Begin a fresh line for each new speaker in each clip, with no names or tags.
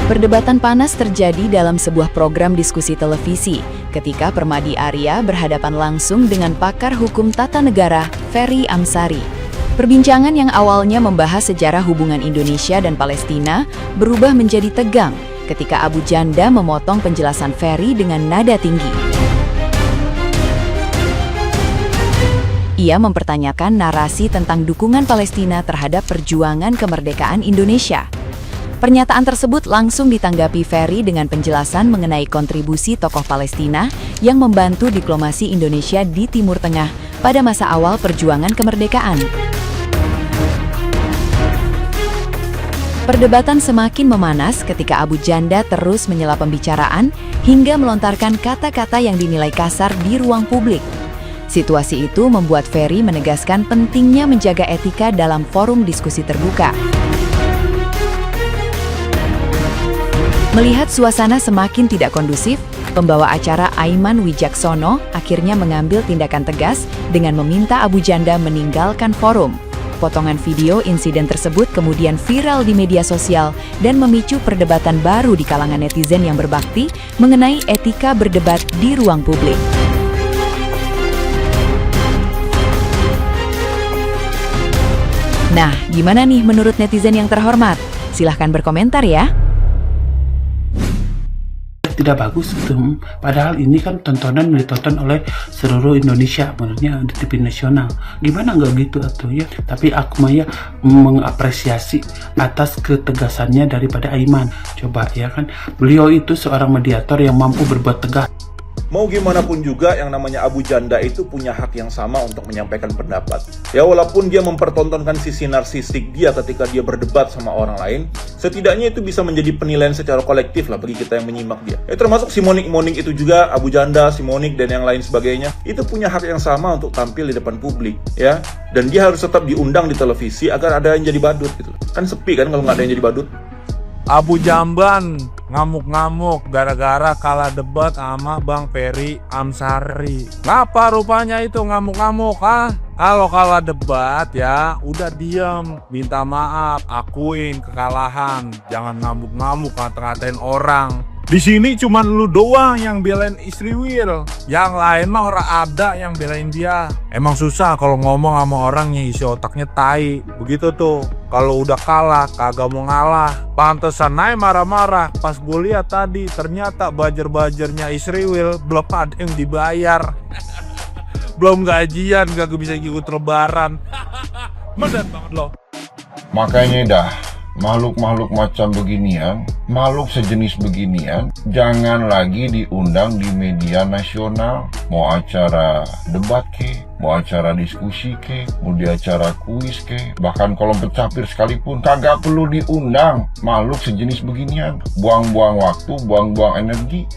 Perdebatan panas terjadi dalam sebuah program diskusi televisi ketika Permadi Arya berhadapan langsung dengan pakar hukum tata negara, Ferry Amsari. Perbincangan yang awalnya membahas sejarah hubungan Indonesia dan Palestina berubah menjadi tegang ketika Abu Janda memotong penjelasan Ferry dengan nada tinggi. Ia mempertanyakan narasi tentang dukungan Palestina terhadap perjuangan kemerdekaan Indonesia. Pernyataan tersebut langsung ditanggapi Ferry dengan penjelasan mengenai kontribusi tokoh Palestina yang membantu diplomasi Indonesia di Timur Tengah pada masa awal perjuangan kemerdekaan. Perdebatan semakin memanas ketika Abu Janda terus menyela pembicaraan hingga melontarkan kata-kata yang dinilai kasar di ruang publik. Situasi itu membuat Ferry menegaskan pentingnya menjaga etika dalam forum diskusi terbuka. Melihat suasana semakin tidak kondusif, pembawa acara Aiman Wijaksono akhirnya mengambil tindakan tegas dengan meminta Abu Janda meninggalkan forum. Potongan video insiden tersebut kemudian viral di media sosial dan memicu perdebatan baru di kalangan netizen yang berbakti mengenai etika berdebat di ruang publik. Nah, gimana nih menurut netizen yang terhormat? Silahkan berkomentar ya.
Tidak bagus itu. Padahal ini kan tontonan yang ditonton oleh seluruh Indonesia, menurutnya di TV nasional. Gimana nggak gitu atuh ya? Tapi aku mah ya mengapresiasi atas ketegasannya daripada Aiman. Coba ya kan, beliau itu seorang mediator yang mampu berbuat tegas.
Mau gimana pun juga yang namanya Abu Janda itu punya hak yang sama untuk menyampaikan pendapat. Ya walaupun dia mempertontonkan sisi narsistik dia ketika dia berdebat sama orang lain, setidaknya itu bisa menjadi penilaian secara kolektif lah bagi kita yang menyimak dia. Termasuk si Monik itu juga, Abu Janda, si Monik dan yang lain sebagainya, itu punya hak yang sama untuk tampil di depan publik, ya. Dan dia harus tetap diundang di televisi agar ada yang jadi badut gitu. Kan sepi kan kalau nggak ada yang jadi badut.
Abu Jamban ngamuk-ngamuk gara-gara kalah debat sama Bang Ferry Amsari. Ngapa rupanya itu ngamuk-ngamuk, ah? Kalau kalah debat ya udah diam, minta maaf, akuin kekalahan, jangan ngamuk-ngamuk ngata-ngatain orang. Di sini cuma lu doang yang belain istri Will, yang lain mah orang ada yang belain dia. Emang susah kalau ngomong sama orang yang isi otaknya tai, begitu tuh. Kalau udah kalah, kagak mau ngalah. Pantesan naik marah-marah. Pas gue lihat tadi, ternyata bajer-bajernya istri Will belum ada yang dibayar. Belum gajian, gak bisa ikut lebaran. Medan banget loh.
Makanya dah, makhluk-makhluk macam beginian, makhluk sejenis beginian, jangan lagi diundang di media nasional. Mau acara debat ke, mau acara diskusi ke, mau di acara kuis ke, bahkan kolom pencapir sekalipun, kagak perlu diundang makhluk sejenis beginian. Buang-buang waktu, buang-buang energi.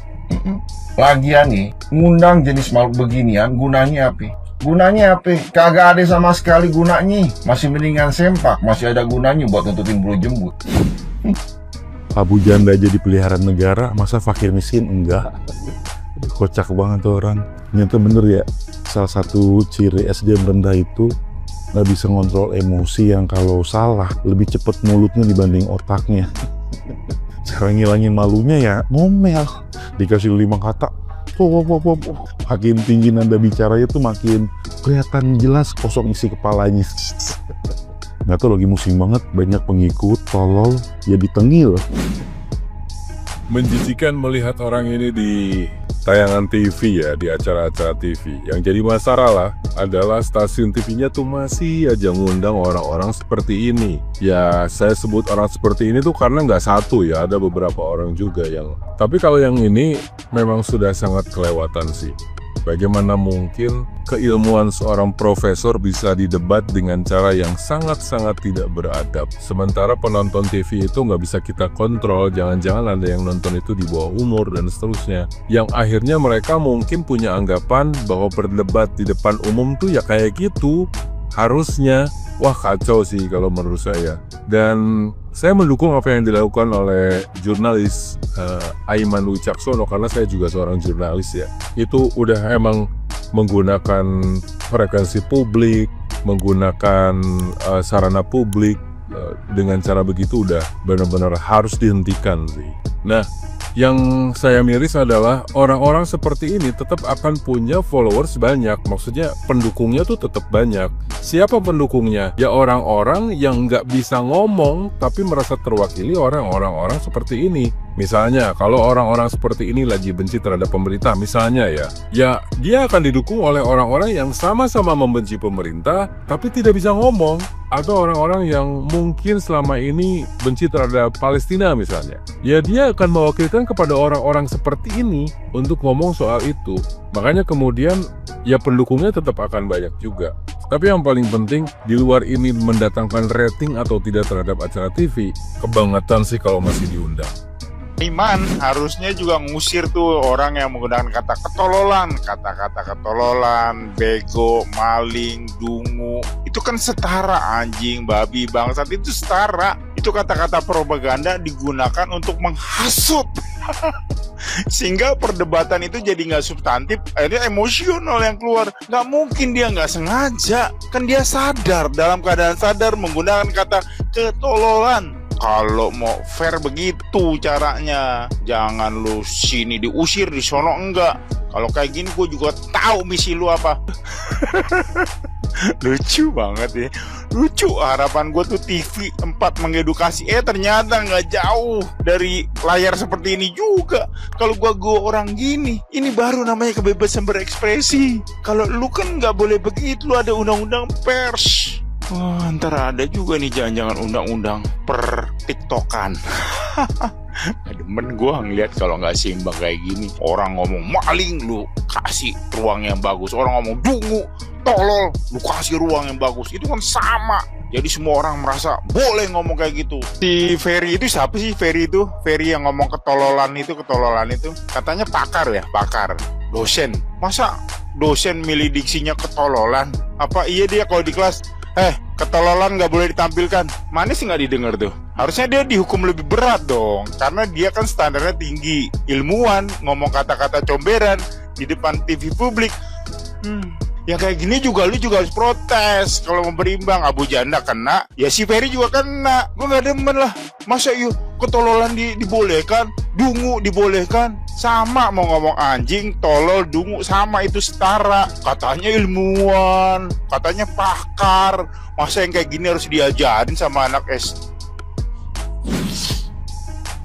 Lagian nih, ngundang jenis makhluk beginian gunanya apa? Gunanya apa? Kagak ada sama sekali gunanya. Masih mendingan sempak, masih ada gunanya buat nutupin bulu jembut.
Abu Janda jadi peliharaan negara, masa fakir miskin enggak? Kocak banget tuh orang. Ternyata bener ya, salah satu ciri SDM rendah itu nggak bisa ngontrol emosi yang kalau salah lebih cepet mulutnya dibanding otaknya. Cara ngilangin malunya ya ngomel, dikasih 5 kata. Makin tinggi nada bicaranya tuh makin kelihatan jelas kosong isi kepalanya. Nggak tahu lagi musim banget, banyak pengikut, tolol, jadi tengil.
Menjijikan melihat orang ini di tayangan TV ya, di acara-acara TV. Yang jadi masalah adalah stasiun TV-nya tuh masih aja ngundang orang-orang seperti ini. Ya saya sebut orang seperti ini tuh karena nggak satu ya, ada beberapa orang juga yang. Tapi kalau yang ini memang sudah sangat kelewatan sih. Bagaimana mungkin keilmuan seorang profesor bisa didebat dengan cara yang sangat-sangat tidak beradab. Sementara penonton TV itu nggak bisa kita kontrol, jangan-jangan ada yang nonton itu di bawah umur dan seterusnya. Yang akhirnya mereka mungkin punya anggapan bahwa berdebat di depan umum tuh ya kayak gitu. Harusnya, wah kacau sih kalau menurut saya. Dan saya mendukung apa yang dilakukan oleh jurnalis Aiman Wijaksono karena saya juga seorang jurnalis ya. Itu udah emang menggunakan frekuensi publik, menggunakan sarana publik dengan cara begitu udah benar-benar harus dihentikan sih. Nah, yang saya miris adalah orang-orang seperti ini tetap akan punya followers banyak. Maksudnya pendukungnya tuh tetap banyak. Siapa pendukungnya? Ya orang-orang yang nggak bisa ngomong tapi merasa terwakili orang-orang seperti ini. Misalnya kalau orang-orang seperti ini lagi benci terhadap pemerintah misalnya ya dia akan didukung oleh orang-orang yang sama-sama membenci pemerintah tapi tidak bisa ngomong. Atau orang-orang yang mungkin selama ini benci terhadap Palestina misalnya. Ya dia akan mewakilkan kepada orang-orang seperti ini untuk ngomong soal itu. Makanya kemudian ya pendukungnya tetap akan banyak juga. Tapi yang paling penting di luar ini mendatangkan rating atau tidak terhadap acara TV, kebangetan sih kalau masih diundang.
Iman harusnya juga ngusir tuh orang yang menggunakan kata ketololan, kata-kata ketololan, bego, maling, dungu. Itu kan setara, anjing, babi, bangsat, itu setara. Itu kata-kata propaganda digunakan untuk menghasut. Sehingga perdebatan itu jadi nggak substantif, akhirnya emosional yang keluar. Nggak mungkin dia nggak sengaja, kan dia sadar, dalam keadaan sadar menggunakan kata ketololan. Kalau mau fair begitu caranya, jangan lu sini diusir, di sono enggak. Kalau kayak gini gue juga tahu misi lu apa. Lucu banget ya. Lucu, harapan gue tuh TV 4 mengedukasi. Ternyata nggak jauh dari layar seperti ini juga. Kalau gue orang gini, ini baru namanya kebebasan berekspresi. Kalau lu kan nggak boleh begitu, lu ada undang-undang pers. Wah, ntar ada juga nih jangan-jangan undang-undang per tiktokan. Demen gue ngeliat kalau nggak seimbang kayak gini. Orang ngomong maling, lu kasih ruang yang bagus. Orang ngomong dungu, tolol, lu kasih ruang yang bagus. Itu kan sama. Jadi semua orang merasa boleh ngomong kayak gitu. Si Ferry itu siapa sih? Ferry yang ngomong ketololan itu. Katanya pakar ya, pakar. Dosen. Masa dosen milih diksinya ketololan? Apa iya dia kalau di kelas ketololan nggak boleh ditampilkan? Mana sih nggak didengar tuh? Harusnya dia dihukum lebih berat dong, karena dia kan standarnya tinggi. Ilmuwan ngomong kata-kata comberan di depan TV publik. Ya kayak gini juga lu juga harus protes. Kalau mau berimbang, Abu Janda kena, ya si Ferry juga kena. Gue nggak demen lah. Masa yuk ketololan dibolehkan, dungu dibolehkan? Sama mau ngomong anjing, tolol, dungu sama, itu setara. Katanya ilmuwan, katanya pakar. Masa yang kayak gini harus diajarin sama anak SD?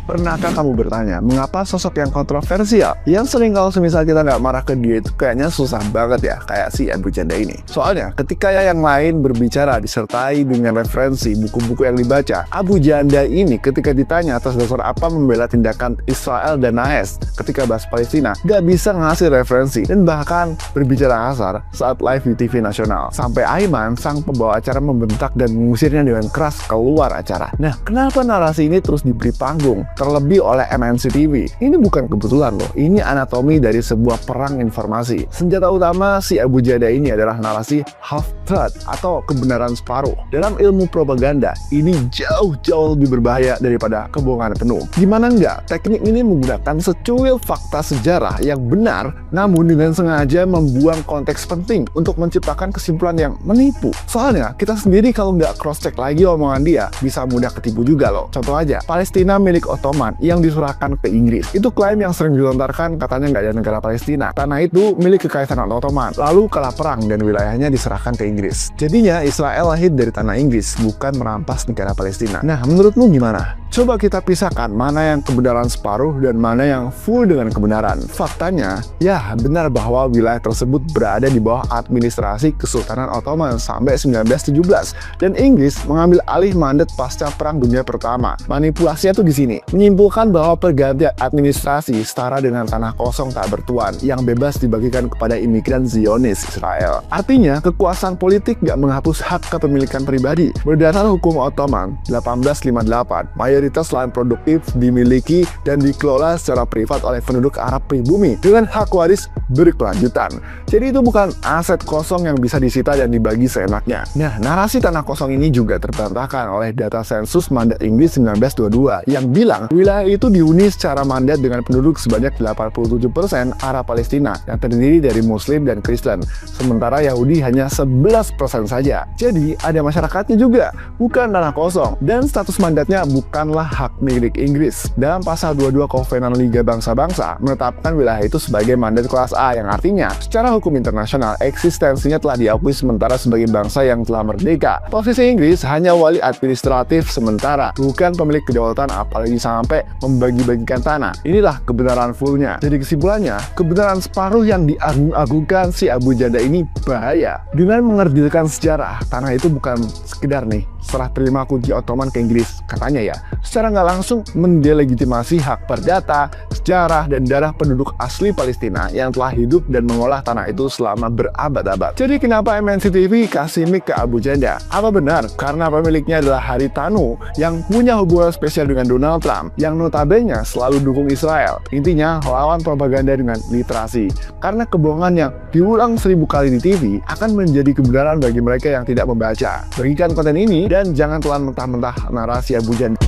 Pernahkah kamu bertanya, mengapa sosok yang kontroversial, yang sering kalau semisal kita nggak marah ke dia itu kayaknya susah banget ya, kayak si Abu Janda ini? Soalnya, ketika yang lain berbicara disertai dengan referensi buku-buku yang dibaca, Abu Janda ini ketika ditanya atas dasar apa membela tindakan Israel dan AS ketika bahas Palestina, nggak bisa ngasih referensi, dan bahkan berbicara kasar saat live di TV nasional. Sampai Aiman, sang pembawa acara, membentak dan mengusirnya dengan keras keluar acara. Nah, kenapa narasi ini terus diberi panggung? Terlebih oleh MNC TV. Ini bukan kebetulan loh, ini anatomi dari sebuah perang informasi. Senjata utama si Abu Janda ini adalah narasi half-truth atau kebenaran separuh. Dalam ilmu propaganda, ini jauh-jauh lebih berbahaya daripada kebohongan penuh. Gimana enggak? Teknik ini menggunakan secuil fakta sejarah yang benar, namun dengan sengaja membuang konteks penting untuk menciptakan kesimpulan yang menipu. Soalnya, kita sendiri kalau nggak cross-check lagi omongan dia, bisa mudah ketipu juga loh. Contoh aja, Palestina milik Ottoman yang diserahkan ke Inggris. Itu klaim yang sering dilontarkan, katanya nggak ada negara Palestina. Tanah itu milik kekaisaran Ottoman, lalu kalah perang dan wilayahnya diserahkan ke Inggris. Jadinya Israel lahir dari tanah Inggris, bukan merampas negara Palestina. Nah, menurutmu gimana? Coba kita pisahkan mana yang kebenaran separuh dan mana yang full dengan kebenaran. Faktanya, ya benar bahwa wilayah tersebut berada di bawah administrasi Kesultanan Ottoman sampai 1917, dan Inggris mengambil alih mandat pasca Perang Dunia Pertama. Manipulasinya tuh di sini, menyimpulkan bahwa pergantian administrasi setara dengan tanah kosong tak bertuan yang bebas dibagikan kepada imigran Zionis Israel. Artinya, kekuasaan politik gak menghapus hak kepemilikan pribadi. Berdasar hukum Ottoman 1858, mayoritas lahan produktif dimiliki dan dikelola secara privat oleh penduduk Arab pribumi dengan hak waris berkelanjutan. Jadi itu bukan aset kosong yang bisa disita dan dibagi seenaknya. Nah, narasi tanah kosong ini juga terbantahkan oleh data sensus mandat Inggris 1922 yang bilang wilayah itu dihuni secara mandat dengan penduduk sebanyak 87% Arab Palestina yang terdiri dari Muslim dan Kristen, sementara Yahudi hanya 11% saja. Jadi ada masyarakatnya juga, bukan tanah kosong, dan status mandatnya bukanlah hak milik Inggris. Dalam pasal 22 Kovenan Liga Bangsa-Bangsa menetapkan wilayah itu sebagai mandat kelas A, yang artinya secara hukum internasional eksistensinya telah diakui sementara sebagai bangsa yang telah merdeka. Posisi Inggris hanya wali administratif sementara, bukan pemilik kedaulatan, apalagi sampai membagi-bagikan tanah. Inilah kebenaran fullnya. Jadi kesimpulannya, kebenaran separuh yang diagung-agungkan si Abu Janda ini bahaya. Dengan mengerdilkan sejarah, tanah itu bukan sekedar serah terima kunci Ottoman ke Inggris, katanya ya, secara nggak langsung mendelegitimasi hak perdata, sejarah, dan darah penduduk asli Palestina yang telah hidup dan mengolah tanah itu selama berabad-abad. Jadi kenapa MNC TV kasih mic ke Abu Janda? Apa benar karena pemiliknya adalah Haritanu yang punya hubungan spesial dengan Donald Trump, yang notabene selalu dukung Israel? Intinya, lawan propaganda dengan literasi. Karena kebohongan yang diulang 1000 kali di TV akan menjadi kebenaran bagi mereka yang tidak membaca. Bagikan konten ini dan jangan telan mentah-mentah narasi Abu Janda.